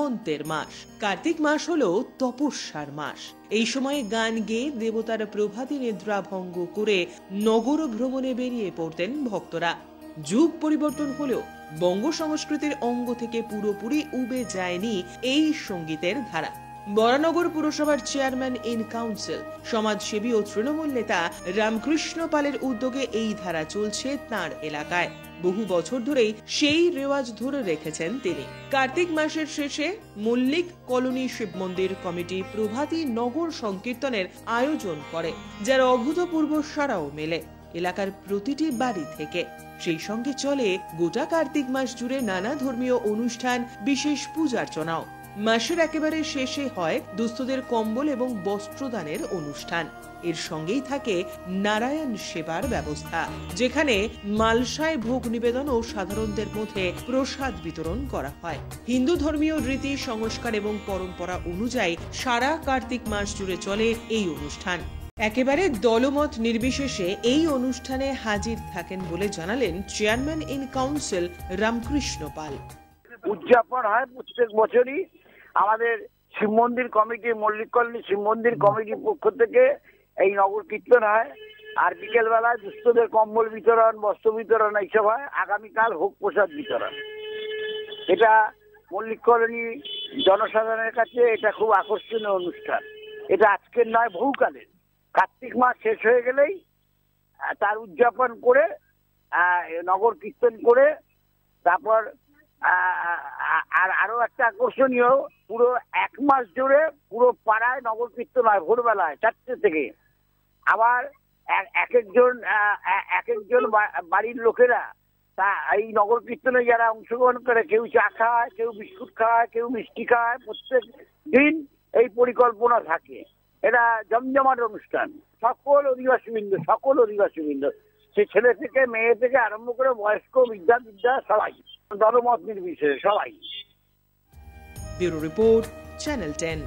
দিগন্তের মাস। কার্তিক মাস হলো তপস্যার মাস। এই সময়ে গান গেয়ে দেবতার প্রভাতী নিদ্রা ভঙ্গ করে নগর ভ্রমণে বেরিয়ে পড়তেন ভক্তরা। যুগ পরিবর্তন হলেও বঙ্গ সংস্কৃতির অঙ্গ থেকে পুরোপুরি উবে যায়নি এই সঙ্গীতের ধারা। বরানগর পুরসভার চেয়ারম্যান ইন কাউন্সিল, সমাজসেবী ও তৃণমূল নেতা রামকৃষ্ণ পালের উদ্যোগে এই ধারা চলছে তাঁর এলাকায়। বহু বছর ধরেই সেই রেওয়াজ ধরে রেখেছেন তিনি। কার্তিক মাসের শেষে মল্লিক কলোনি শিব মন্দির কমিটি প্রভাতী নগর সংকীর্তনের আয়োজন করে, যার অভূতপূর্ব সাড়াও মেলে এলাকার প্রতিটি বাড়ি থেকে। সেই সঙ্গে চলে গোটা কার্তিক মাস জুড়ে নানা ধর্মীয় অনুষ্ঠান, বিশেষ পূজার্চনাও। মাসের একেবারে শেষে হয় দুস্থদের কম্বল এবং বস্ত্রদানের অনুষ্ঠান। এর সঙ্গেই থাকে নারায়ণ সেবার ব্যবস্থা, যেখানে মালসায় ভোগ নিবেদন ও সাধারণদের মধ্যে প্রসাদ বিতরণ করা হয়। হিন্দু ধর্মীয় রীতি, সংস্কার এবং পরম্পরা অনুযায়ী সারা কার্তিক মাস জুড়ে চলে এই অনুষ্ঠান। একেবারে দলমত নির্বিশেষে এই অনুষ্ঠানে হাজির থাকেন বলে জানালেন চেয়ারম্যান ইন কাউন্সিল রামকৃষ্ণ পাল। উদযাপন হয় প্রত্যেক বছরই আমাদের শিব মন্দির কমিটি, মল্লিক কলোনি শিব মন্দির কমিটির পক্ষ থেকে এই নগর কীর্তন হয়। আর বিকেল বেলায় দুস্থদের কম্বল বিতরণ, বস্ত্র বিতরণ এইসব হয়। আগামীকাল ভোগ প্রসাদ বিতরণ। এটা মল্লিক কলোনি জনসাধারণের কাছে এটা খুব আকর্ষণীয় অনুষ্ঠান। এটা আজকের নয়, বহুকালের। কার্তিক মাস শেষ হয়ে গেলেই তার উদযাপন করে নগর কীর্তন করে তারপর আরো একটা আকর্ষণীয়, পুরো এক মাস জুড়ে পুরো পাড়ায় নগর কীর্তন হয় ভোরবেলায় 4টে থেকে। আবার এক একজন বাড়ির লোকেরা তা এই নগর কীর্তনে যারা অংশগ্রহণ করে, কেউ চা খায়, কেউ বিস্কুট খায়, কেউ মিষ্টি খায়। প্রত্যেক দিন এই পরিকল্পনা থাকে। এটা জমজমাট অনুষ্ঠান। সকল অধিবাসীবৃন্দ, সে ছেলে থেকে মেয়ে থেকে আরম্ভ করে বয়স্ক, বিদ্যা সবাই, দলমত নির্বিশেষে সবাই। Bureau report, channel 10।